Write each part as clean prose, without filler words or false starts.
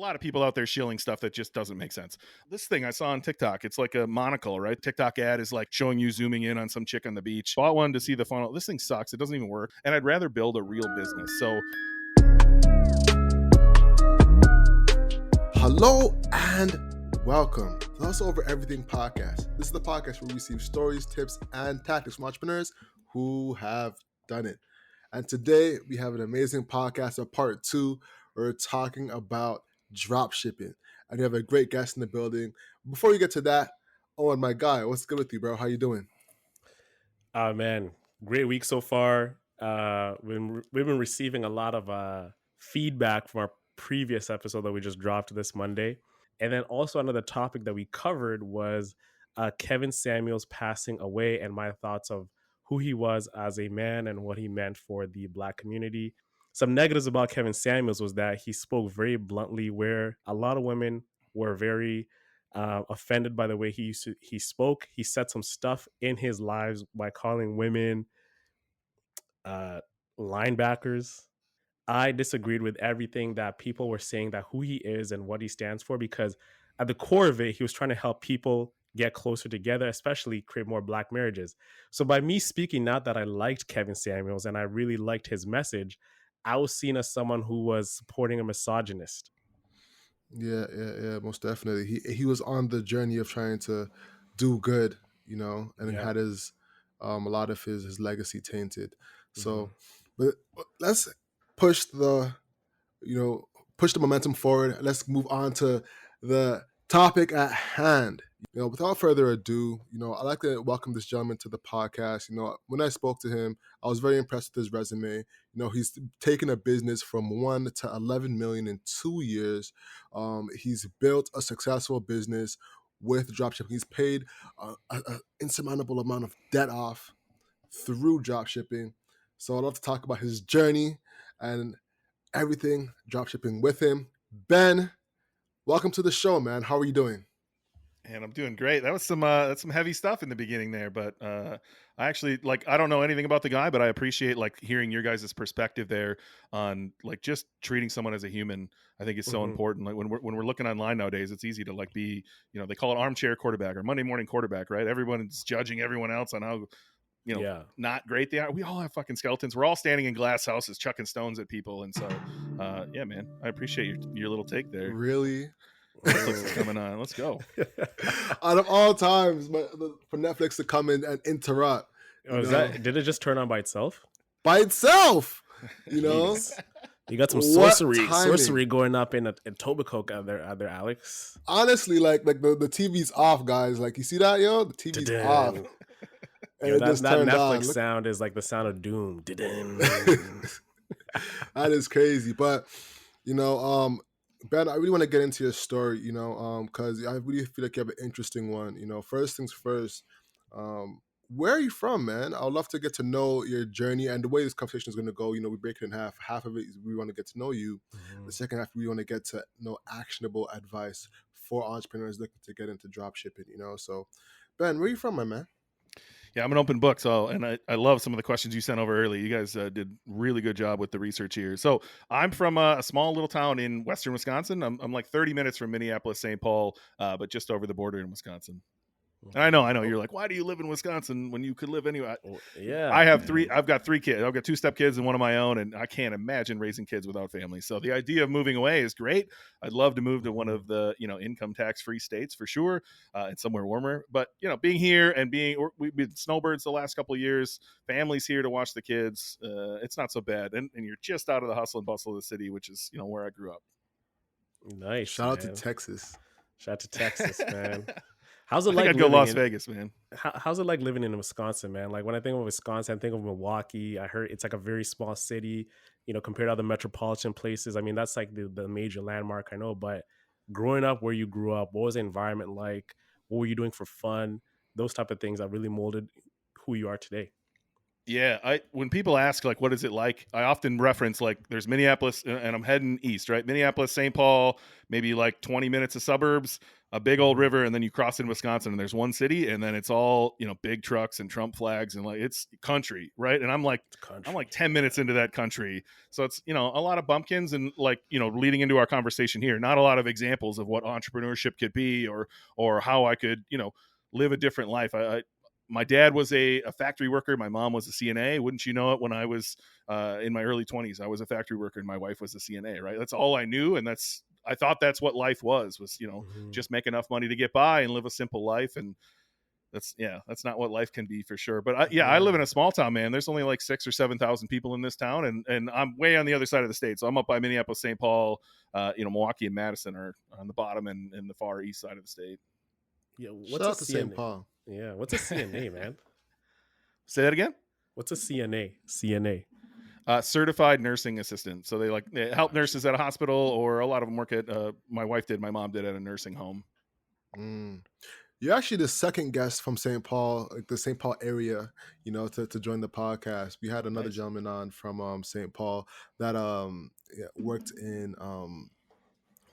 lot of people out there shilling stuff that just doesn't make sense. This thing I saw on TikTok, it's like a monocle, right? TikTok ad is like showing you zooming in on some chick on the beach. Bought one to see the funnel. This thing sucks. It doesn't even work. And I'd rather build a real business. So hello and welcome to the Hustle Over Everything podcast. This is the podcast where we receive stories, tips, and tactics from entrepreneurs who have done it. And today we have an amazing podcast of part 2. We're talking about dropshipping. And we have a great guest in the building. Before we get to that, Owen, my guy, what's good with you, bro? How you doing? Man, great week so far. We've been receiving a lot of feedback from our previous episode that we just dropped this Monday. And then also another topic that we covered was Kevin Samuels passing away and my thoughts of who he was as a man and what he meant for the Black community. Some negatives about Kevin Samuels was that he spoke very bluntly, where a lot of women were very offended by the way he spoke. He said some stuff in his lives by calling women linebackers. I disagreed with everything that people were saying, that who he is and what he stands for, because at the core of it, he was trying to help people get closer together, especially create more Black marriages. So by me speaking, not that I liked Kevin Samuels and I really liked his message, I was seen as someone who was supporting a misogynist. Yeah, most definitely. He was on the journey of trying to do good, and had his a lot of his legacy tainted. So, but let's push the momentum forward. Let's move on to the topic at hand. Without further ado, I'd like to welcome this gentleman to the podcast. When I spoke to him, I was very impressed with his resume. He's taken a business from 1 to 11 million in 2 years. He's built a successful business with dropshipping. He's paid an insurmountable amount of debt off through dropshipping. So I'd love to talk about his journey and everything dropshipping with him. Ben, welcome to the show, man. How are you doing? And I'm doing great. That was some heavy stuff in the beginning there, but I actually I don't know anything about the guy, but I appreciate hearing your guys' perspective there on just treating someone as a human. I think is so important. Like when we're looking online nowadays, it's easy to be, they call it armchair quarterback or Monday morning quarterback, right? Everyone's judging everyone else on how not great they are. We all have fucking skeletons. We're all standing in glass houses chucking stones at people, and so yeah, man, I appreciate your little take there. Really? Netflix is coming on. Let's go. Out of all times, for Netflix to come in and interrupt. Did it just turn on by itself? By itself, You got some sorcery going up in Etobicoke out there, Alex. Honestly, the TV's off, guys. You see that, yo? The TV's off. And that Netflix sound is like the sound of doom. That is crazy. But, Ben, I really want to get into your story, because I really feel like you have an interesting one. First things first, where are you from, man? I would love to get to know your journey and the way this conversation is going to go. We break it in half. Half of it is we want to get to know you. The second half, we want to get to know actionable advice for entrepreneurs looking to get into dropshipping, So, Ben, where are you from, my man? Yeah, I'm an open book. So, and I love some of the questions you sent over early. You guys did really good job with the research here. So I'm from a small little town in Western Wisconsin. I'm 30 minutes from Minneapolis, St. Paul, but just over the border in Wisconsin. And I know. You're like, why do you live in Wisconsin when you could live anywhere? Yeah, I've got 3 kids. I've got 2 stepkids and one of my own, and I can't imagine raising kids without family. So the idea of moving away is great. I'd love to move to one of the income tax free states for sure, and somewhere warmer. But being here and we've been snowbirds the last couple of years. Family's here to watch the kids. It's not so bad, and you're just out of the hustle and bustle of the city, which is where I grew up. Nice. Shout out to Texas. Man. How's it like? I'd go Las Vegas, man. How's it like living in Wisconsin, man? When I think of Wisconsin, I think of Milwaukee. I heard it's a very small city, compared to other metropolitan places. I mean, that's the major landmark I know. But growing up where you grew up, what was the environment like? What were you doing for fun? Those type of things that really molded who you are today. Yeah, I when people ask like what is it like, I often reference like there's Minneapolis and I'm heading east, right? Minneapolis, St. Paul, maybe like 20 minutes of suburbs, a big old Hmm. river, and then you cross in Wisconsin and there's one city, and then it's all, big trucks and Trump flags and like it's country, right? And It's I'm like country. 10 Yeah. minutes into that country. So it's, a lot of bumpkins and like, leading into our conversation here, not a lot of examples of what entrepreneurship could be or how I could, live a different life. My dad was a factory worker. My mom was a CNA. Wouldn't you know it? When I was in my early 20s, I was a factory worker, and my wife was a CNA. Right? That's all I knew, and I thought that's what life was Hmm. just make enough money to get by and live a simple life. And that's not what life can be for sure. But I live in Yeah. a small town, man. There's only like 6 or 7 thousand people in this town, and I'm way on the other side of the state. So I'm up by Minneapolis, St. Paul. Milwaukee and Madison are on the bottom and the far east side of the state. Yeah. Shout What's a out to St. CNA? Paul. Yeah. What's a CNA, man? Say that again. What's a CNA? CNA. Certified nursing assistant. So they help Got you. nurses at a hospital, or a lot of them work at. My wife did. My mom did at a nursing home. Mm. You're actually the second guest from St. Paul, like the St. Paul area, to join the podcast. We had another Nice. gentleman on from St. Paul that yeah, worked in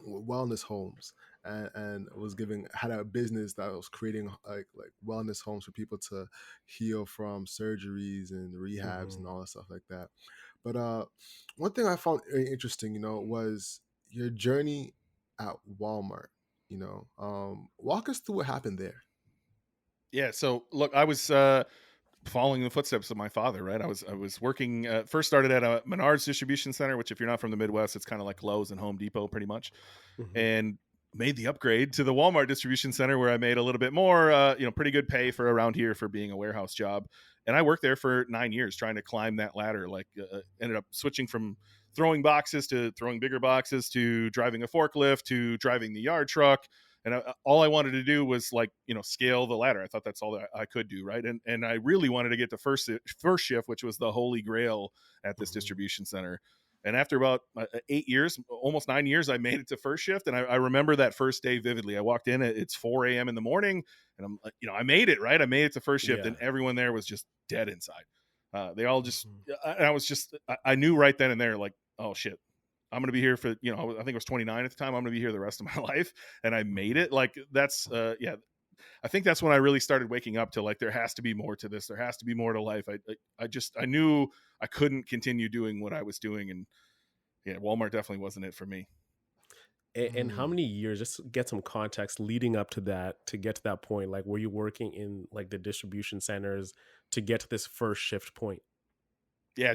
wellness homes and was giving had a business that was creating like wellness homes for people to heal from surgeries and rehabs Hmm. and all that stuff like that. But one thing I found very interesting, was your journey at Walmart. Walk us through what happened there. Yeah. So look, I was following the footsteps of my father. Right. I was working. First started at a Menards distribution center, which if you're not from the Midwest, it's kind of like Lowe's and Home Depot, pretty much. Hmm. And made the upgrade to the Walmart distribution center where I made a little bit more, pretty good pay for around here for being a warehouse job. And I worked there for 9 years trying to climb that ladder. Like, ended up switching from throwing boxes to throwing bigger boxes to driving a forklift to driving the yard truck. And all I wanted to do was like, scale the ladder. I thought that's all that I could do. Right. And I really wanted to get to first shift, which was the holy grail at this Hmm. distribution center. And after about 8 years, almost 9 years, I made it to first shift. And I remember that first day vividly. I walked in, it's 4 a.m. in the morning, and I'm like, I made it, right? I made it to first shift, and Yeah. everyone there was just dead inside. They all just, Hmm. and I was just, I knew right then and there, like, oh shit, I'm going to be here for, I think I was 29 at the time. I'm going to be here the rest of my life. And I made Hmm. it. Like, yeah, I think that's when I really started waking up to like there has to be more to this. There has to be more to life. I knew I couldn't continue doing what I was doing, and yeah, Walmart definitely wasn't it for me. And how many years, just to get some context leading up to that, to get to that point? Like, were you working in like the distribution centers to get to this first shift point? Yeah,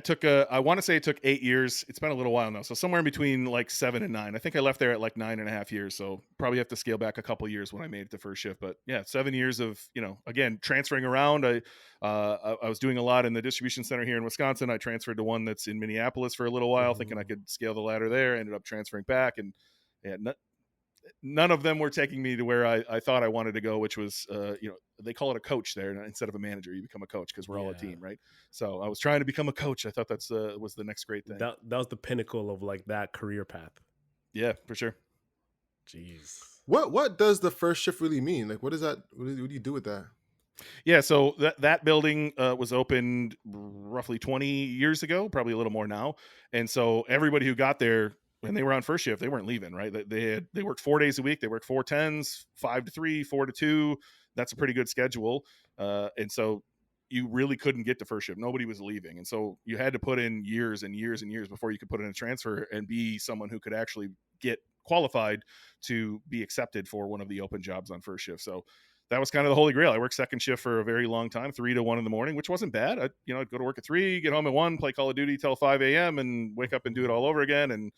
I want to say it took 8 years. It's been a little while now. So somewhere in between like 7 and 9. I think I left there at like 9.5 years. So probably have to scale back a couple years when I made it to first shift. But yeah, 7 years of, again, transferring around. I was doing a lot in the distribution center here in Wisconsin. I transferred to one that's in Minneapolis for a little while, thinking I Hmm. could scale the ladder there. Ended up transferring back, and yeah, none of them were taking me to where I thought I wanted to go, which was, they call it a coach there instead of a manager. You become a coach because we're all a Yeah. team, right? So I was trying to become a coach. I thought that's was the next great thing. That was the pinnacle of like that career path. Yeah, for sure. Jeez. What does the first shift really mean? Like, what is that? What do you do with that? Yeah, so that building was opened roughly 20 years ago, probably a little more now. And so everybody who got there when they were on first shift, they weren't leaving, right? They worked 4 days a week. They worked 4 10s, 5 to 3, 4 to 2. That's a pretty good schedule. And so you really couldn't get to first shift. Nobody was leaving. And so you had to put in years and years and years before you could put in a transfer and be someone who could actually get qualified to be accepted for one of the open jobs on first shift. So that was kind of the holy grail. I worked second shift for a very long time, 3 to 1 in the morning, which wasn't bad. I'd go to work at 3, get home at 1, play Call of Duty till 5 a.m., and wake up and do it Mhm. all over again. And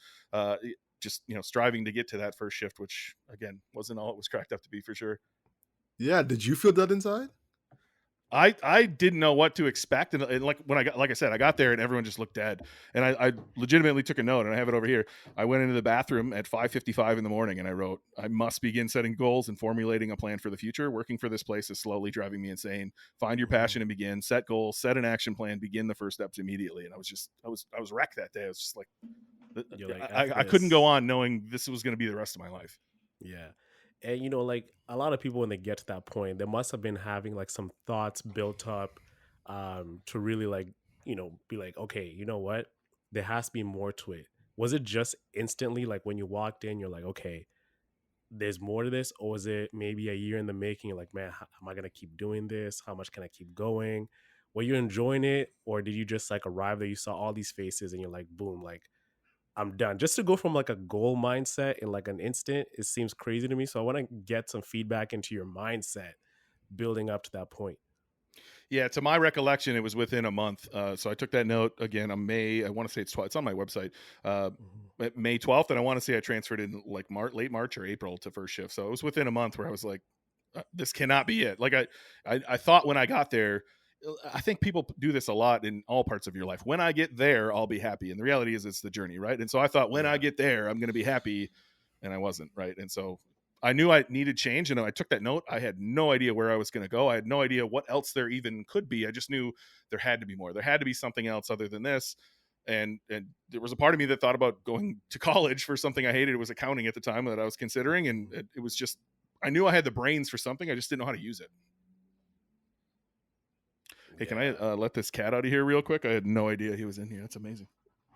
just striving to get to that first shift, which again wasn't all it was cracked up to be for sure. Yeah, did you feel that inside? I didn't know what to expect, and like I said, I got there and everyone just looked dead, and I legitimately took a note and I have it over here. I went into the bathroom at 5:55 in the morning and I wrote, "I must begin setting goals and formulating a plan for the future. Working for this place is slowly driving me insane. Find your Mhm. passion and begin. Set goals, set an action plan, begin the first steps immediately." And I was wrecked that day. I was just like, You're like, F I couldn't go this. on knowing this was going to be the rest of my life. Yeah. And like a lot of people when they get to that point, they must have been having like some thoughts built up to really like, be like, okay, you know what, there has to be more to it? Was it just instantly like when you walked in, you're like, okay, there's more to this? Or was it maybe a year in the making? You're like, man, how am I gonna keep doing this? How much can I keep going? Were you enjoying it, or did you just like arrive there, you saw all these faces and you're like, boom, like I'm done? Just to go from like a goal mindset in like an instant, it seems crazy to me. So I want to get some feedback into your mindset building up to that point. Yeah, to my recollection, it was within a month. So I took that note again on May. I want to say it's on my website. Uh, Mhm. May 12th, and I want to say I transferred in like late March or April to first shift. So it was within a month where I was like, this cannot be it. Like I thought when I got there. I think people do this a lot in all parts of your life. When I get there, I'll be happy. And the reality is, it's the journey, right? And so I thought when I Yeah. get there, I'm going to be happy, and I wasn't, right? And so I knew I needed change, and I took that note. I had no idea where I was going to go. I had no idea what else there even could be. I just knew there had to be more. There had to be something else other than this. And there was a part of me that thought about going to college for something I hated. It was accounting at the time that I was considering, and it was just, I knew I had the brains for something. I just didn't know how to use it. Hey, can I Yeah, let this cat out of here real quick? I had no idea he was in here. That's amazing.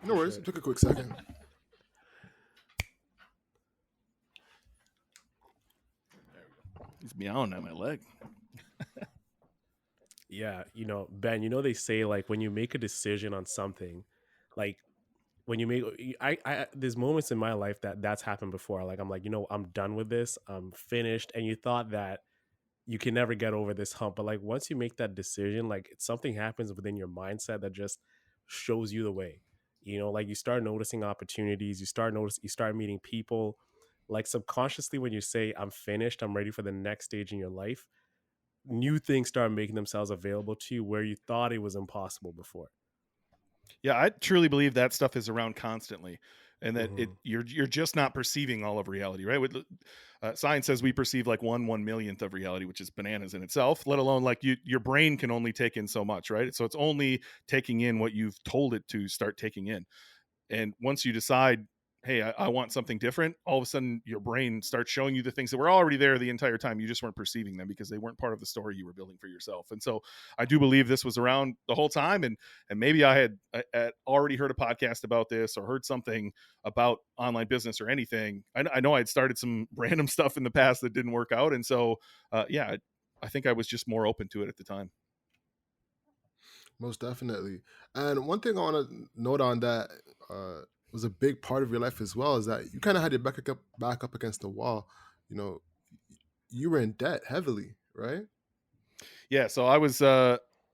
No for worries. sure. Took a quick second. He's meowing at my leg. Yeah, Ben, they say like when you make a decision on something, like when you make, there's moments in my life that's happened before. Like I'm like, I'm done with this. I'm finished. And you thought that you can never get over this hump, but like once you make that decision, like something happens within your mindset that just shows you the way. Like you start noticing opportunities, you start meeting people. Like subconsciously, when you say I'm finished, I'm ready for the next stage in your life, new things start making themselves available to you where you thought it was impossible before. Yeah, I truly believe that stuff is around constantly, and that Hmm. you're just not perceiving all of reality, right? Science says we perceive like 1/1 millionth of reality, which is bananas in itself. Let alone like your brain can only take in so much, right? So it's only taking in what you've told it to start taking in. And once you decide, hey, I want something different, all of a sudden your brain starts showing you the things that were already there the entire time. You just weren't perceiving them because they weren't part of the story you were building for yourself. And so I do believe this was around the whole time. And maybe I had already heard a podcast about this or heard something about online business or anything. I know I'd started some random stuff in the past that didn't work out. And so, yeah, I think I was just more open to it at the time. Most definitely. And one thing I want to note on that was a big part of your life as well is that you kind of had your back up against the wall. You know, you were in debt heavily, right? Yeah, so I was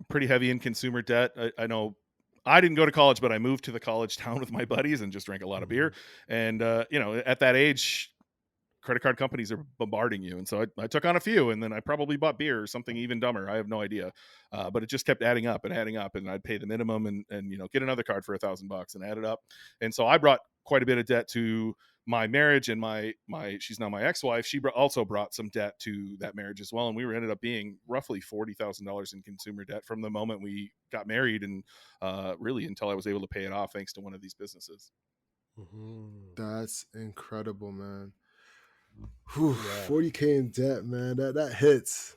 pretty heavy in consumer debt. I know I didn't go to college, but I moved to the college town with my buddies and just drank a lot of beer. Hmm. And at that age, credit card companies are bombarding you, and so I took on a few, and then I probably bought beer or something even dumber. I have no idea, but it just kept adding up and adding up, and I'd pay the minimum and get another card for $1,000 and add it up. And so I brought quite a bit of debt to my marriage, and my she's now my ex-wife. She also brought some debt to that marriage as well, and we ended up being roughly $40,000 in consumer debt from the moment we got married, and really until I was able to pay it off thanks to one of these businesses. Hmm. That's incredible, man. Whew, Yeah. 40K in debt, man. That hits.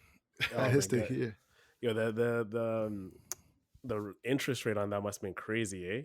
That Oh hits my to god. here. Yo, the interest rate on that must have been crazy, eh?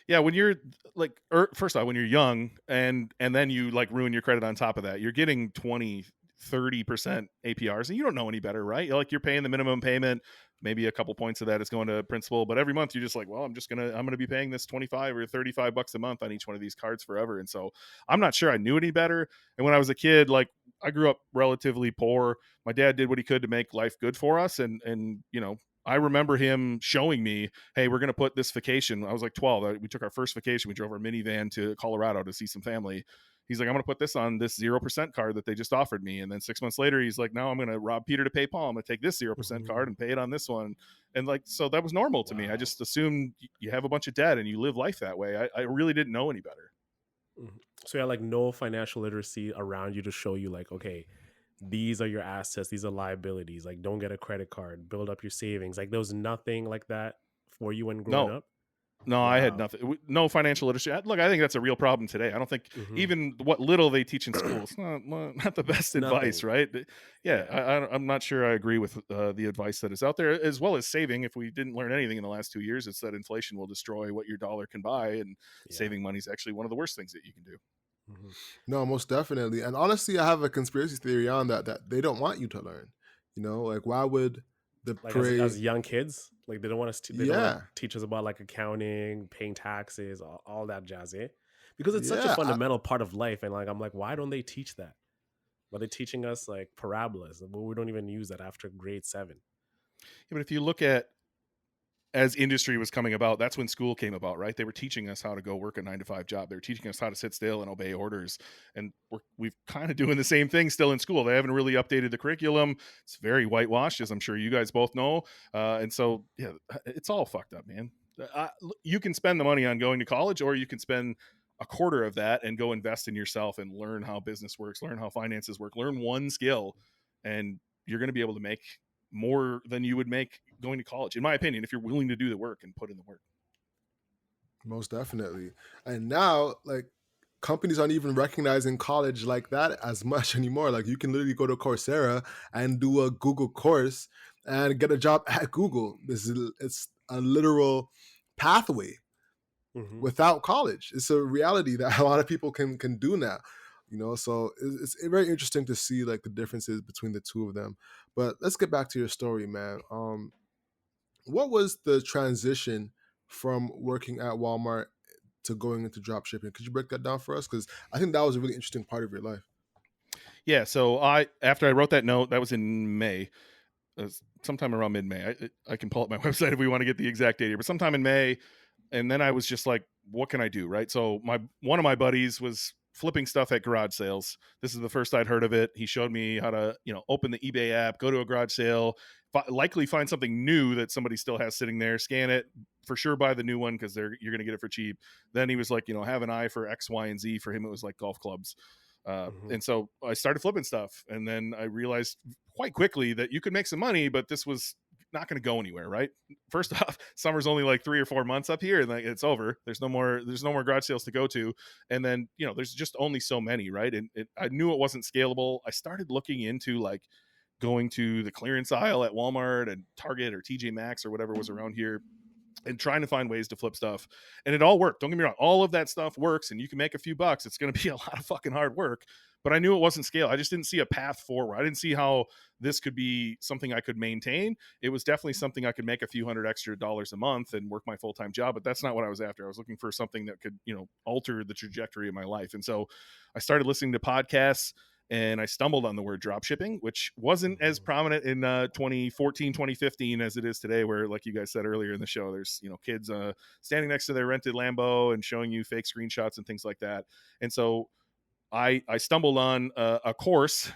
Yeah, when you're like, first off, when you're young and then you like ruin your credit on top of that, you're getting 20-30% APRs, and you don't know any better, right? You're paying the minimum payment, maybe a couple points of that is going to principal, but every month you're just like, well, I'm gonna be paying this 25 or $35 a month on each one of these cards forever. And so I'm not sure I knew any better. And when I was a kid, like, I grew up relatively poor. My dad did what he could to make life good for us, and I remember him showing me, hey, we're going to put this vacation. I was like 12. We took our first vacation. We drove our minivan to Colorado to see some family. He's like, I'm going to put this on this 0% card that they just offered me. And then 6 months later, he's like, no, I'm going to rob Peter to pay Paul. I'm going to take this 0% card Mhm. and pay it on this one. And like, so that was normal to me. I Wow. just assumed you have a bunch of debt and you live life that way. I really didn't know any better. Mhm. So you had like no financial literacy around you to show you like, okay, these are your assets, these are liabilities. Like, don't get a credit card, build up your savings. Like, there was nothing like that for you when growing No, up. No, I had Wow. nothing. No financial literacy. Look, I think that's a real problem today. I don't think Hmm. even what little they teach in school is not the It's best advice, nothing. right? Yeah, Yeah. I'm not sure I agree with the advice that is out there, as well as saving. If we didn't learn anything in the last 2 years, it's that inflation will destroy what your dollar can buy, and Yeah. saving money is actually one of the worst things that you can do. Hmm. No, most definitely. And honestly, I have a conspiracy theory on that they don't want you to learn. Like why would the Like as pray? young kids, like they don't want us to. They don't want to Yeah, teach us about like accounting, paying taxes, all that jazz, eh? Because it's such a yeah. fundamental part of life, and like I'm like, why don't they teach that? Are they teaching us like parabolas? Well, we don't even use that after grade 7. Yeah, but if you look at as industry was coming about, that's when school came about, right? They were teaching us how to go work a 9 to 5 job. They were teaching us how to sit still and obey orders. And we've kind of doing the same thing still in school. They haven't really updated the curriculum. It's very whitewashed, as I'm sure you guys both know. And so, yeah, it's all fucked up, man. You can spend the money on going to college, or you can spend a quarter of that and go invest in yourself and learn how business works, learn how finances work, learn one skill, and you're going to be able to make more than you would make going to college, in my opinion, if you're willing to do the work and put in the work. Most definitely. And now, like, companies aren't even recognizing college like that as much anymore. Like, you can literally go to Coursera and do a Google course and get a job at Google. It's a literal pathway Hmm. without college. It's a reality that a lot of people can do now. So it's very interesting to see like the differences between the two of them. But let's get back to your story, man. What was the transition from working at Walmart to going into drop shipping? Could you break that down for us? Because I think that was a really interesting part of your life. Yeah, so after I wrote that note, that was in May, sometime around mid-May. I can pull up my website if we want to get the exact date here, but sometime in May. And then I was just like, what can I do, right? So one of my buddies was flipping stuff at garage sales. This is the first I'd heard of it. He showed me how to, open the eBay app, go to a garage sale, likely find something new that somebody still has sitting there, scan it, for sure buy the new one because you're going to get it for cheap. Then he was like, have an eye for X, Y, and Z. For him, it was like golf clubs. Hmm. And so I started flipping stuff, and then I realized quite quickly that you could make some money, but this was not going to go anywhere, right? First off, summer's only like 3 or 4 months up here, and like it's over. There's no more garage sales to go to, and then there's just only so many, right? And I knew it wasn't scalable. I started looking into like going to the clearance aisle at Walmart and Target or TJ Maxx or whatever was around here, and trying to find ways to flip stuff. And it all worked. Don't get me wrong. All of that stuff works and you can make a few bucks. It's going to be a lot of fucking hard work, but I knew it wasn't scale. I just didn't see a path forward. I didn't see how this could be something I could maintain. It was definitely something I could make a few hundred extra dollars a month and work my full-time job, but that's not what I was after. I was looking for something that could, alter the trajectory of my life. And so I started listening to podcasts, and I stumbled on the word drop shipping, which wasn't as Hmm. prominent in 2014, 2015 as it is today, where, like you guys said earlier in the show, there's, kids standing next to their rented Lambo and showing you fake screenshots and things like that. And so I stumbled on a course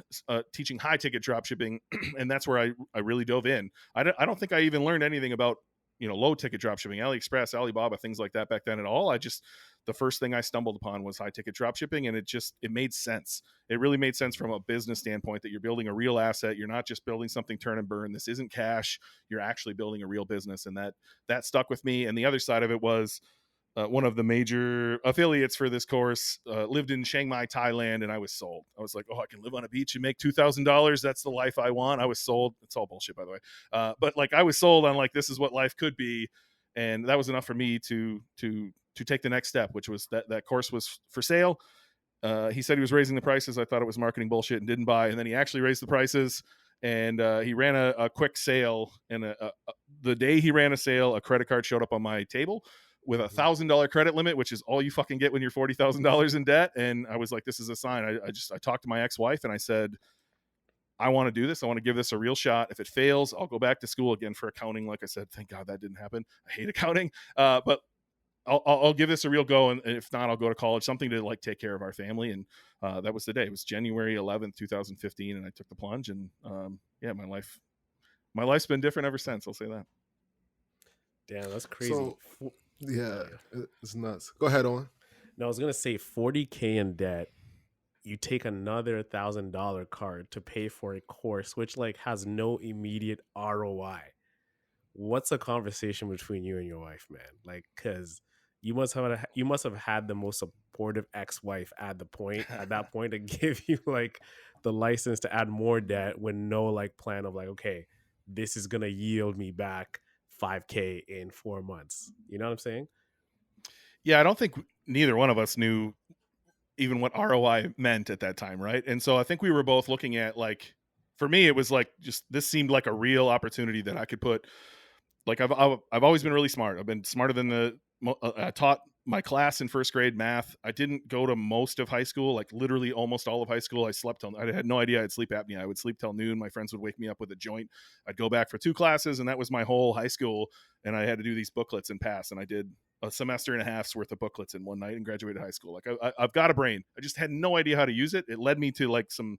teaching high ticket drop shipping, and that's where I really dove in. I don't think I even learned anything about low ticket drop shipping, AliExpress, Alibaba, things like that back then at all. The first thing I stumbled upon was high ticket drop shipping, and it made sense. It really made sense from a business standpoint that you're building a real asset. You're not just building something turn and burn. This isn't cash. You're actually building a real business, and that stuck with me. And the other side of it was one of the major affiliates for this course lived in Chiang Mai, Thailand, and I was sold. I was like, oh, I can live on a beach and make $2,000. That's the life I want. I was sold. It's all bullshit, by the way. But like, I was sold on like, this is what life could be, and that was enough for me to take the next step, which was that course was for sale. He said he was raising the prices. I thought it was marketing bullshit and didn't buy. And then he actually raised the prices, and he ran a quick sale. And the day he ran a sale, a credit card showed up on my table with $1,000 credit limit, which is all you fucking get when you're $40,000 in debt. And I was like, this is a sign. I talked to my ex-wife and I said, I want to do this. I want to give this a real shot. If it fails, I'll go back to school again for accounting. Like I said, thank God that didn't happen. I hate accounting. But I'll give this a real go, and if not, I'll go to college, something to like take care of our family. And that was the day. It was January 11th, 2015, and I took the plunge. And yeah, my life's been different ever since. I'll say that. Damn, that's crazy. So Oh yeah, yeah. it's nuts. Go ahead, on. No, I was gonna say 40K in debt. You take another $1,000 card to pay for a course, which like has no immediate ROI. what's a conversation between you and your wife, man? Like, because you must have had the most supportive ex-wife at that point to give you like the license to add more debt with no like plan of like, okay, this is gonna yield me back 5K in 4 months. You know what I'm saying? Yeah, I don't think neither one of us knew even what ROI meant at that time, right? And so I think we were both looking at like, for me, it was like just this seemed like a real opportunity that I could put. Like I've always been really smart. I've been smarter than I taught my class in first grade math. I didn't go to most of high school, like literally almost all of high school. I slept till I had no idea I had sleep apnea. I would sleep till noon. My friends would wake me up with a joint. I'd go back for 2 classes, and that was my whole high school. And I had to do these booklets and pass. And I did a semester and a half's worth of booklets in one night and graduated high school. Like I've got a brain. I just had no idea how to use it. It led me to like some,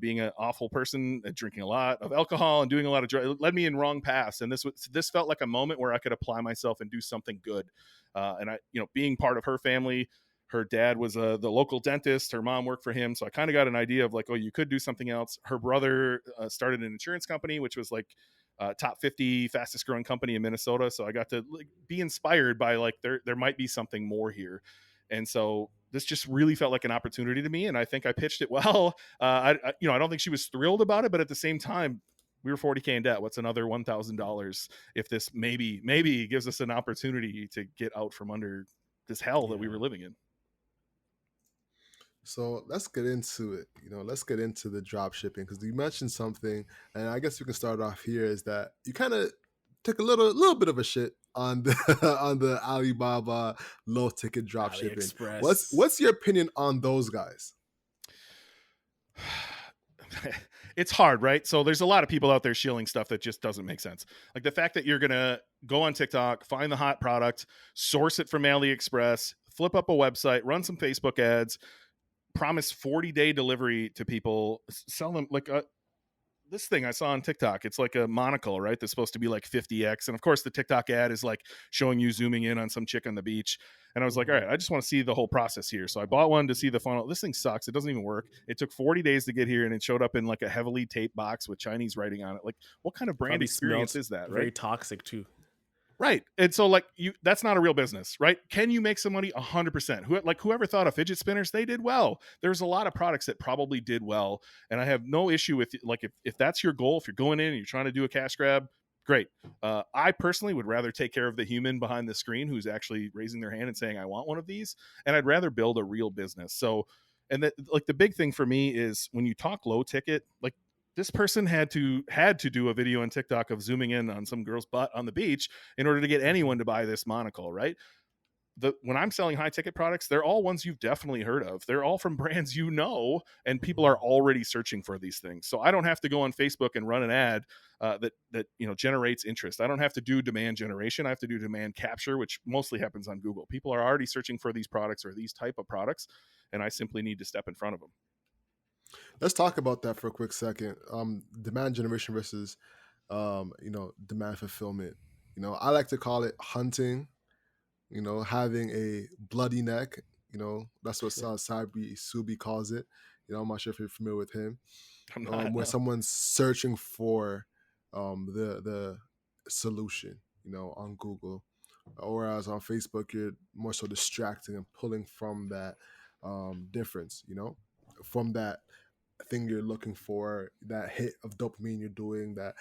being an awful person, drinking a lot of alcohol and doing a lot of drugs. It led me in wrong paths. And this felt like a moment where I could apply myself and do something good. And I, being part of her family, her dad was the local dentist. Her mom worked for him. So I kind of got an idea of like, oh, you could do something else. Her brother started an insurance company, which was like top 50 fastest growing company in Minnesota. So I got to like, be inspired by like, there might be something more here. And so this just really felt like an opportunity to me, and I think I pitched it well. I don't think she was thrilled about it, but at the same time, we were 40K in debt. What's another $1,000 if this maybe gives us an opportunity to get out from under this hell that we were living in? So let's get into it. Let's get into the drop shipping, because you mentioned something, and I guess we can start off here. Is that you kind of took a little bit of a shit on the on the Alibaba low ticket drop shipping. AliExpress. What's your opinion on those guys? It's hard, right? So there's a lot of people out there shilling stuff that just doesn't make sense. Like the fact that you're gonna go on TikTok, find the hot product, source it from AliExpress, flip up a website, run some Facebook ads, promise 40-day delivery to people, sell them like this thing I saw on TikTok. It's like a monocle, right? That's supposed to be like 50x. And of course, the TikTok ad is like showing you zooming in on some chick on the beach. And I was like, all right, I just want to see the whole process here. So I bought one to see the funnel. This thing sucks. It doesn't even work. It took 40 days to get here, and it showed up in like a heavily taped box with Chinese writing on it. Like, what kind of brand Probably experience smells is that, right? very toxic too. Right. And so like that's not a real business, right? Can you make some money? 100%. Whoever thought of fidget spinners, they did well. There's a lot of products that probably did well. And I have no issue with like, if that's your goal, if you're going in and you're trying to do a cash grab, great. I personally would rather take care of the human behind the screen who's actually raising their hand and saying, I want one of these. And I'd rather build a real business. So, and that like the big thing for me is when you talk low ticket, like this person had to do a video on TikTok of zooming in on some girl's butt on the beach in order to get anyone to buy this monocle, right? When I'm selling high ticket products, they're all ones you've definitely heard of. They're all from brands and people are already searching for these things. So I don't have to go on Facebook and run an ad that generates interest. I don't have to do demand generation. I have to do demand capture, which mostly happens on Google. People are already searching for these products or these type of products, and I simply need to step in front of them. Let's talk about that for a quick second. Demand generation versus, demand fulfillment. I like to call it hunting. Having a bloody neck. That's what Sabi Subi calls it. I'm not sure if you're familiar with him. I'm not, where no. someone's searching for the solution, on Google. Whereas on Facebook, you're more so distracting and pulling from that difference, from that thing you're looking for, that hit of dopamine you're doing, that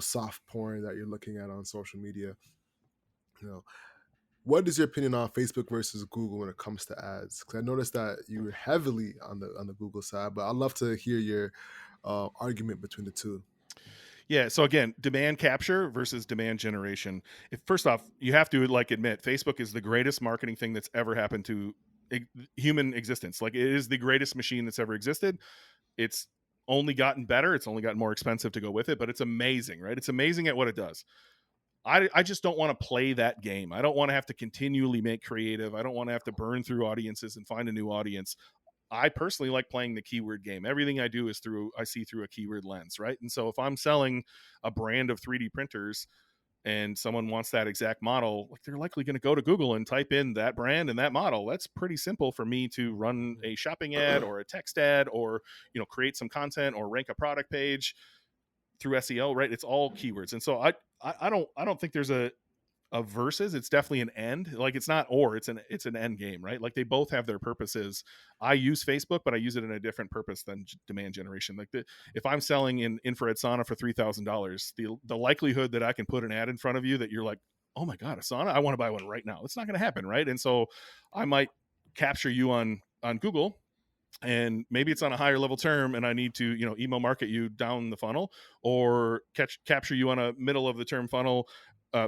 soft porn that you're looking at on social media. What is your opinion on Facebook versus Google when it comes to ads? Because I noticed that you're heavily on the Google side, but I'd love to hear your argument between the two. Yeah. So again, demand capture versus demand generation. First off, you have to admit Facebook is the greatest marketing thing that's ever happened to human existence. Like it is the greatest machine that's ever existed. It's only gotten better. It's only gotten more expensive to go with it, but it's amazing, right? It's amazing at what it does. I just don't want to play that game. I don't want to have to continually make creative. I don't want to have to burn through audiences and find a new audience. I personally like playing the keyword game. Everything I do is I see through a keyword lens, right? And so if I'm selling a brand of 3D printers and someone wants that exact model, like they're likely going to go to Google and type in that brand and that model. That's pretty simple for me to run a shopping ad or a text ad or, create some content or rank a product page through SEO, right? It's all keywords. And so I don't think there's a versus. It's definitely an end. Like it's not or, it's an end game, right? Like they both have their purposes. I use Facebook, but I use it in a different purpose than demand generation. Like if I'm selling an infrared sauna for $3,000, the likelihood that I can put an ad in front of you that you're like, oh my god, a sauna, I want to buy one right now, it's not going to happen, right? And so I might capture you on Google, and maybe it's on a higher level term and I need to, email market you down the funnel, or capture you on a middle of the term funnel,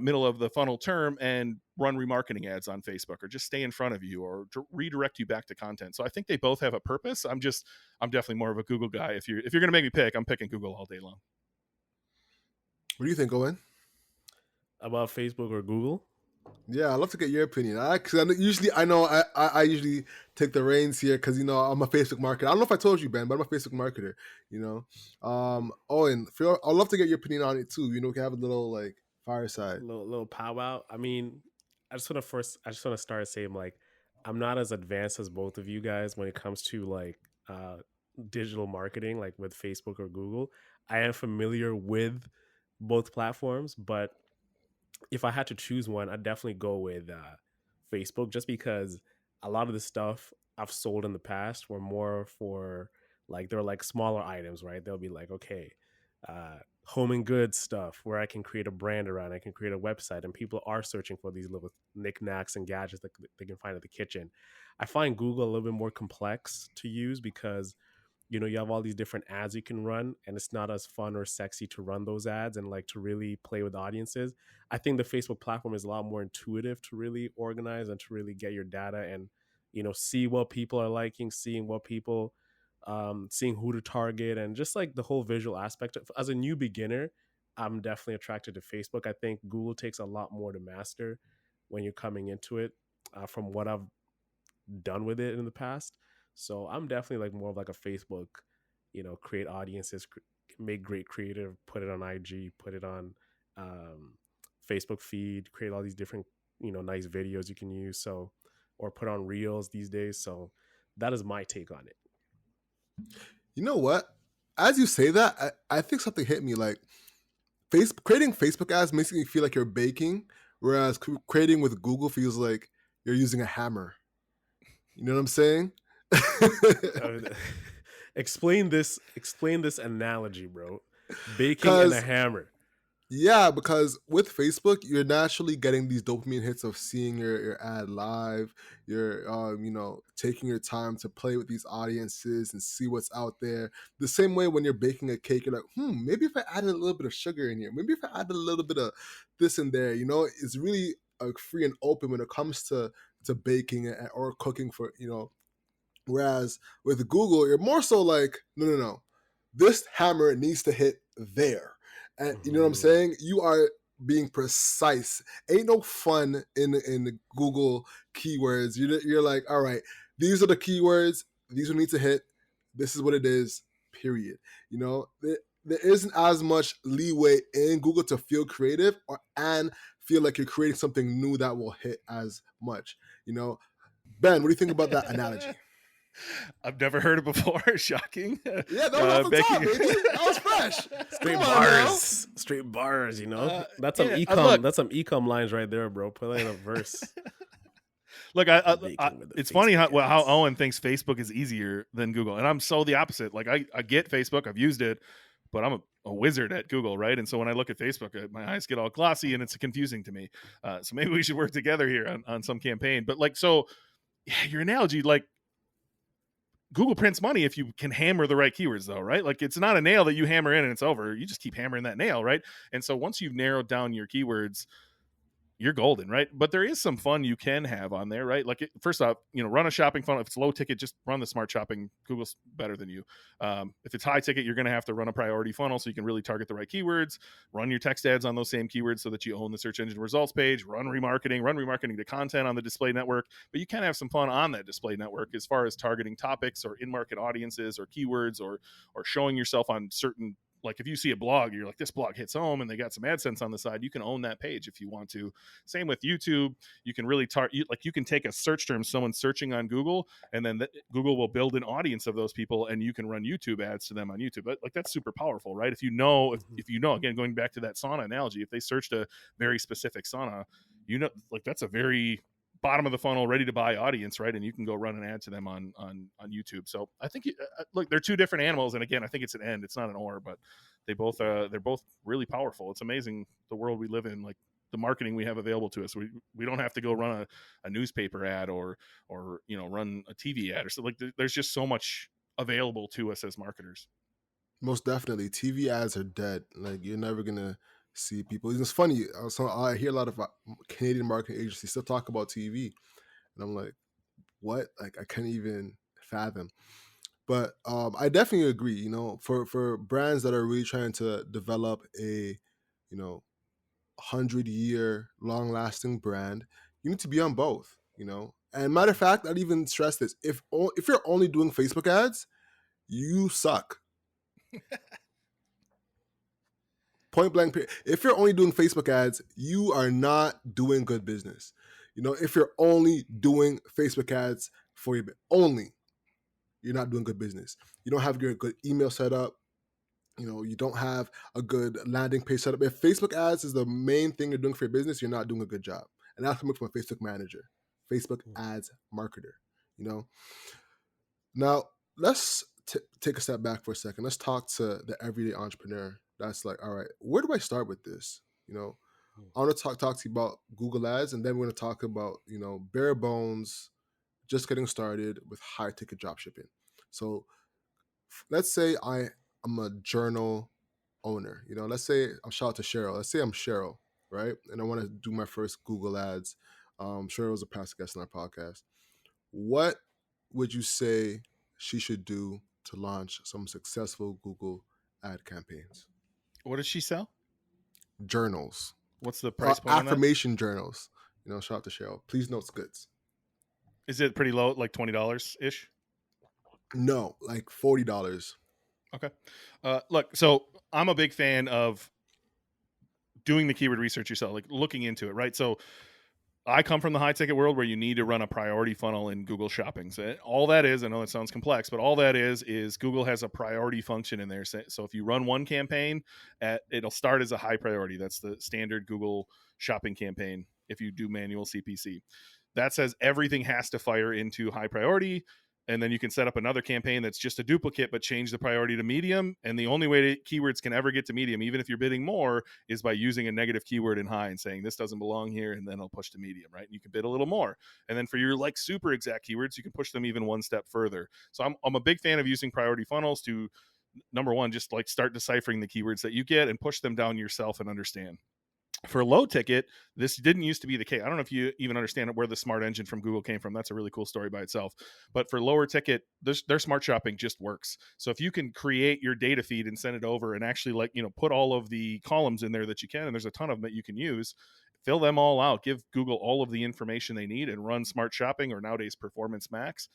middle of the funnel term, and run remarketing ads on Facebook, or just stay in front of you, or redirect you back to content. So I think they both have a purpose. I'm definitely more of a Google guy. If you're going to make me pick, I'm picking Google all day long. What do you think, Owen? About Facebook or Google? Yeah, I'd love to get your opinion. I usually take the reins here because I'm a Facebook marketer. I don't know if I told you, Ben, but I'm a Facebook marketer. Owen, I'd love to get your opinion on it too. We can have a little like fireside, little powwow. I mean, I just want to start saying like I'm not as advanced as both of you guys when it comes to like digital marketing, like with Facebook or Google. I am familiar with both platforms, but if I had to choose one, I'd definitely go with Facebook, just because a lot of the stuff I've sold in the past were more for like, they're like smaller items, right? They'll be like, okay, home and goods stuff where I can create a brand around, I can create a website, and people are searching for these little knickknacks and gadgets that they can find at the kitchen. I find Google a little bit more complex to use because you have all these different ads you can run, and it's not as fun or sexy to run those ads and like to really play with audiences. I think the Facebook platform is a lot more intuitive to really organize and to really get your data and see what people are liking, seeing what people seeing who to target, and just like the whole visual aspect as a new beginner. I'm definitely attracted to Facebook. I think Google takes a lot more to master when you're coming into it, from what I've done with it in the past. So I'm definitely like more of like a Facebook, create audiences, make great creative, put it on IG, put it on Facebook feed, create all these different, nice videos you can use. So, or put on reels these days. So that is my take on it. You know what? As you say that, I think something hit me. Like, creating Facebook ads makes me feel like you're baking, whereas creating with Google feels like you're using a hammer. You know what I'm saying? Explain this analogy, bro. Baking and a hammer. Yeah, because with Facebook, you're naturally getting these dopamine hits of seeing your ad live. You're, taking your time to play with these audiences and see what's out there. The same way when you're baking a cake, you're like, maybe if I added a little bit of sugar in here, maybe if I added a little bit of this in there, it's really free and open when it comes to baking or cooking for, Whereas with Google, you're more so like, no. This hammer needs to hit there. And you know what I'm saying? You are being precise. Ain't no fun in the Google keywords. You're like, all right, these are the keywords. These will need to hit. This is what it is, period. There isn't as much leeway in Google to feel creative and feel like you're creating something new that will hit as much. Ben, what do you think about that analogy? I've never heard it before. Shocking. Yeah, that was off the top, baby. That was fresh. Straight bars. That's some ecom. That's some ecom lines right there, bro. Put in a verse. Look, it's funny how Owen thinks Facebook is easier than Google, and I'm so the opposite. Like I get Facebook, I've used it, but I'm a wizard at Google, right? And so when I look at Facebook, my eyes get all glossy, and it's confusing to me. So maybe we should work together here on some campaign. But like, so yeah, your analogy, like, Google prints money if you can hammer the right keywords, though, right? Like it's not a nail that you hammer in and it's over. You just keep hammering that nail, right? And so once you've narrowed down your keywords, you're golden, right? But there is some fun you can have on there, right? Like first off, run a shopping funnel. If it's low ticket, just run the smart shopping. Google's better than you. If it's high ticket, you're going to have to run a priority funnel so you can really target the right keywords. Run your text ads on those same keywords so that you own the search engine results page. Run remarketing to content on the display network. But you can have some fun on that display network as far as targeting topics or in-market audiences or keywords or showing yourself on certain like if you see a blog, you're like, this blog hits home and they got some AdSense on the side, you can own that page if you want to. Same with YouTube. You can really you can take a search term, someone searching on Google, and then Google will build an audience of those people, and you can run YouTube ads to them on YouTube. But like that's super powerful, right? If you know, if you know, again, going back to that sauna analogy, if they searched a very specific sauna, you know, like that's a very bottom of the funnel, ready to buy audience, right? And you can go run an ad to them on YouTube. So I think look, they're two different animals, and again, I think it's an end, it's not an or, but they're both really powerful. It's amazing the world we live in, like the marketing we have available to us. We don't have to go run a newspaper ad or you know, run a TV ad or something. Like there's just so much available to us as marketers. Most definitely, TV ads are dead. Like you're never gonna see people. It's funny. So I hear a lot of Canadian marketing agencies still talk about TV, and I'm like, what? Like I can't even fathom. But I definitely agree. You know, for brands that are really trying to develop a, you know, 100-year long lasting brand, you need to be on both. You know, and matter of fact, I'd even stress this: if you're only doing Facebook ads, you suck. Point blank period. If you're only doing Facebook ads, you are not doing good business. You know, if you're only doing Facebook ads for your only, you're not doing good business. You don't have your good email set up. You know, you don't have a good landing page set up. If Facebook ads is the main thing you're doing for your business, you're not doing a good job. And that's coming from a Facebook manager, Facebook ads marketer. You know, now let's take a step back for a second. Let's talk to the everyday entrepreneur. That's like, all right, where do I start with this? You know, I want to talk to you about Google Ads, and then we're going to talk about, you know, bare bones, just getting started with high ticket drop shipping. So let's say I am a journal owner. You know, let's say I'll shout out to Cheryl. Let's say I'm Cheryl, right? And I want to do my first Google Ads. Cheryl was a past guest on our podcast. What would you say she should do to launch some successful Google ad campaigns? What does she sell? Journals. What's the price point on that? Affirmation journals. You know, shout out to Cheryl. Please notes goods. Is it pretty low, like $20 ish? No, like $40. Okay. Look, so I'm a big fan of doing the keyword research yourself, like looking into it, right? So I come from the high ticket world where you need to run a priority funnel in Google Shopping. So all that is, I know it sounds complex, but all that is Google has a priority function in there. So if you run one campaign, it'll start as a high priority. That's the standard Google Shopping campaign if you do manual CPC. That says everything has to fire into high priority. And then you can set up another campaign that's just a duplicate, but change the priority to medium. And the only way keywords can ever get to medium, even if you're bidding more, is by using a negative keyword in high and saying this doesn't belong here, and then it'll push to medium, right? And you can bid a little more. And then for your like super exact keywords, you can push them even one step further. So I'm a big fan of using priority funnels to, number one, just like start deciphering the keywords that you get and push them down yourself and understand. For low ticket, this didn't used to be the case. I don't know if you even understand where the smart engine from Google came from. That's a really cool story by itself. But for lower ticket, their smart shopping just works. So if you can create your data feed and send it over and actually, like, you know, put all of the columns in there that you can, and there's a ton of them that you can use, fill them all out, give Google all of the information they need, and run smart shopping, or nowadays Performance Max.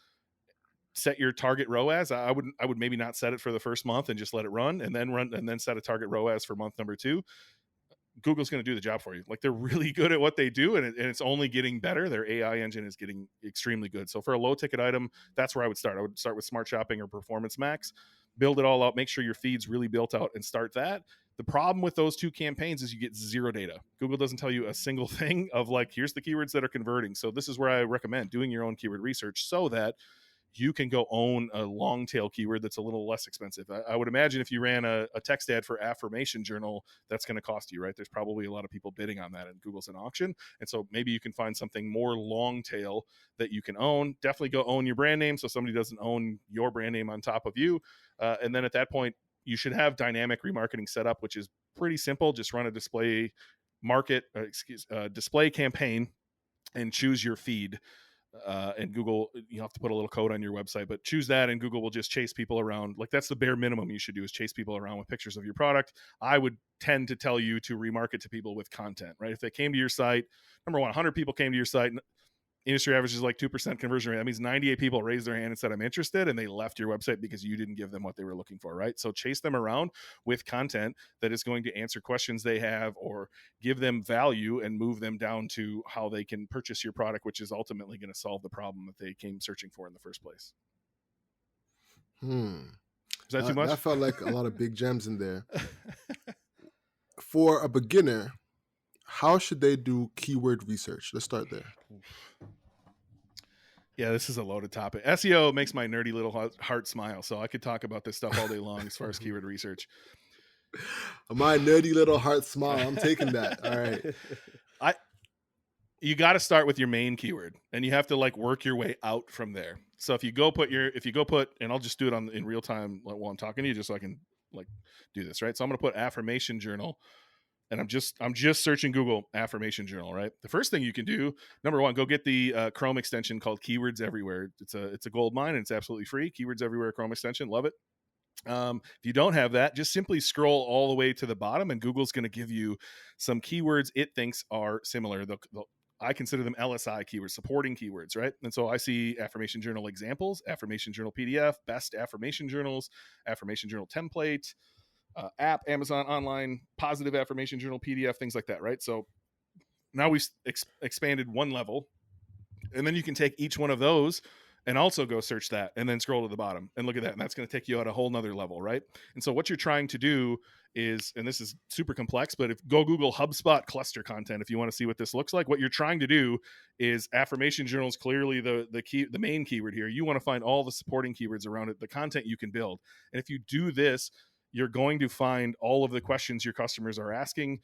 Set your target ROAS. I would maybe not set it for the first month and just let it run, and then set a target ROAS for month number 2. Google's going to do the job for you. Like, they're really good at what they do, and it's only getting better. Their AI engine is getting extremely good. So for a low ticket item, that's where I would start. I would start with Smart Shopping or Performance Max, build it all out, make sure your feed's really built out, and start that. The problem with those two campaigns is you get zero data. Google doesn't tell you a single thing of like, here's the keywords that are converting. So this is where I recommend doing your own keyword research so that you can go own a long tail keyword that's a little less expensive. I would imagine if you ran a text ad for affirmation journal, that's going to cost you, right? There's probably a lot of people bidding on that, and Google's an auction. And so maybe you can find something more long tail that you can own. Definitely go own your brand name so somebody doesn't own your brand name on top of you. And then at that point, you should have dynamic remarketing set up, which is pretty simple. Just run a display campaign and choose your feed. And Google, you have to put a little code on your website, but choose that, and Google will just chase people around. Like, that's the bare minimum you should do, is chase people around with pictures of your product. I would tend to tell you to remarket to people with content, right? If they came to your site, number one, 100 people came to your site, industry average is like 2% conversion rate. That means 98 people raised their hand and said, I'm interested, and they left your website because you didn't give them what they were looking for, right? So chase them around with content that is going to answer questions they have or give them value and move them down to how they can purchase your product, which is ultimately going to solve the problem that they came searching for in the first place. Hmm. Is that too much? That felt like a lot of big gems in there. For a beginner, how should they do keyword research? Let's start there. Yeah, this is a loaded topic. SEO makes my nerdy little heart smile, so I could talk about this stuff all day long as far as keyword research. My nerdy little heart smile. I'm taking that. All right. You got to start with your main keyword, and you have to like work your way out from there. So if you go put, and I'll just do it in real time while I'm talking to you, just so I can like do this, right? So I'm going to put affirmation journal, and I'm just searching Google affirmation journal, right? The first thing you can do, number one, go get the Chrome extension called Keywords Everywhere. It's a gold mine, and it's absolutely free. Keywords Everywhere Chrome extension, love it. If you don't have that, just simply scroll all the way to the bottom, and Google's going to give you some keywords it thinks are similar. I consider them LSI keywords, supporting keywords, right? And so I see affirmation journal examples, affirmation journal PDF, best affirmation journals, affirmation journal template, app, Amazon online, positive affirmation journal PDF, things like that, right? So now we've expanded one level, and then you can take each one of those and also go search that and then scroll to the bottom and look at that. And that's going to take you at a whole nother level, right? And so what you're trying to do is, and this is super complex, but go Google HubSpot cluster content if you want to see what this looks like. What you're trying to do is affirmation journals, clearly the main keyword here. You want to find all the supporting keywords around it, the content you can build. And if you do this, you're going to find all of the questions your customers are asking.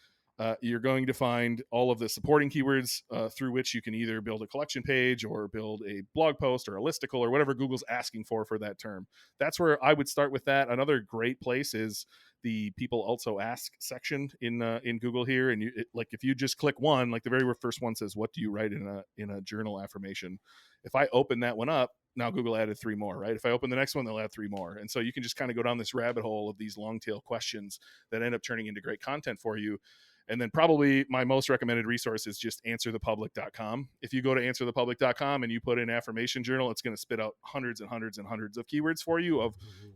You're going to find all of the supporting keywords through which you can either build a collection page or build a blog post or a listicle or whatever Google's asking for that term. That's where I would start with that. Another great place is the people also ask section in Google here. And like if you just click one, like the very first one says, what do you write in a journal affirmation? If I open that one up, now Google added 3 more, right? If I open the next one, they'll add 3 more. And so you can just kind of go down this rabbit hole of these long tail questions that end up turning into great content for you. And then probably my most recommended resource is just answerthepublic.com. If you go to answerthepublic.com and you put in affirmation journal, it's going to spit out hundreds and hundreds and hundreds of keywords for you of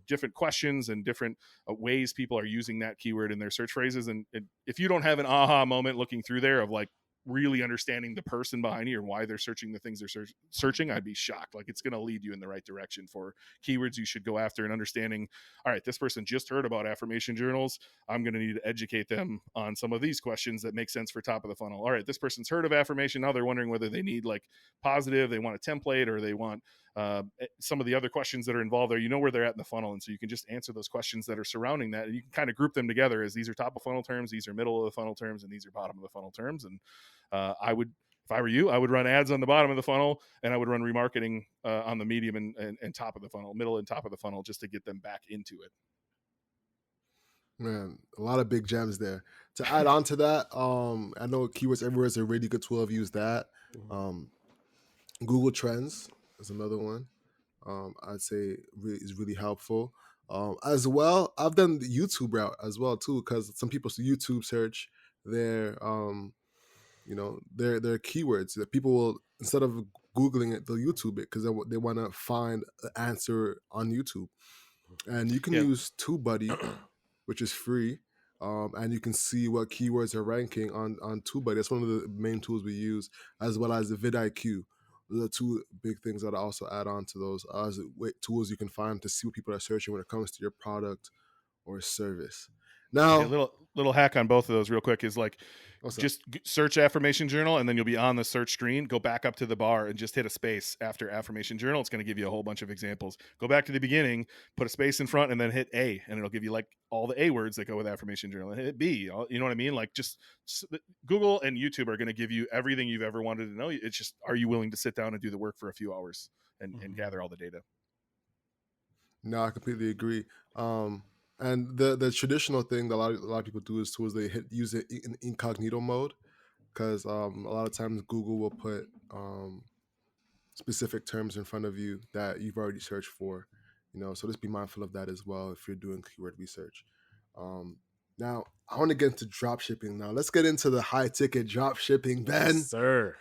different questions and different ways people are using that keyword in their search phrases. And if you don't have an aha moment looking through there of like really understanding the person behind you or why they're searching the things they're searching, I'd be shocked. Like it's going to lead you in the right direction for keywords you should go after and understanding, all right, this person just heard about affirmation journals. I'm going to need to educate them on some of these questions that make sense for top of the funnel. All right, this person's heard of affirmation. Now they're wondering whether they need like positive, they want a template, or they want some of the other questions that are involved there. You know where they're at in the funnel. And so you can just answer those questions that are surrounding that. And you can kind of group them together as these are top of funnel terms, these are middle of the funnel terms, and these are bottom of the funnel terms. And if I were you, I would run ads on the bottom of the funnel, and I would run remarketing on the medium and top of the funnel, middle and top of the funnel, just to get them back into it. Man, a lot of big gems there. To add on to that, I know Keywords Everywhere is a really good tool. I've used that. Google Trends is another one. I'd say is really helpful. As well, I've done the YouTube route as well too, because some people YouTube search their their keywords that people will, instead of Googling it, they'll YouTube it because they want to find an answer on YouTube. And you can use TubeBuddy, which is free. And you can see what keywords are ranking on TubeBuddy. That's one of the main tools we use, as well as the vidIQ. Those are 2 big things that I also add on to those as tools you can find to see what people are searching when it comes to your product or service. Now, little hack on both of those real quick is like, just search affirmation journal, and then you'll be on the search screen. Go back up to the bar and just hit a space after affirmation journal. It's going to give you a whole bunch of examples. Go back to the beginning, put a space in front, and then hit A, and it'll give you like all the A words that go with affirmation journal. And hit B. You know what I mean? Like just Google and YouTube are going to give you everything you've ever wanted to know. It's just, are you willing to sit down and do the work for a few hours and gather all the data? No, I completely agree. And the traditional thing that a lot of people do is they use it in incognito mode, because a lot of times Google will put specific terms in front of you that you've already searched for. So just be mindful of that as well if you're doing keyword research. Now I want to get into drop shipping. Now let's get into the high ticket drop shipping, Ben. Yes, sir.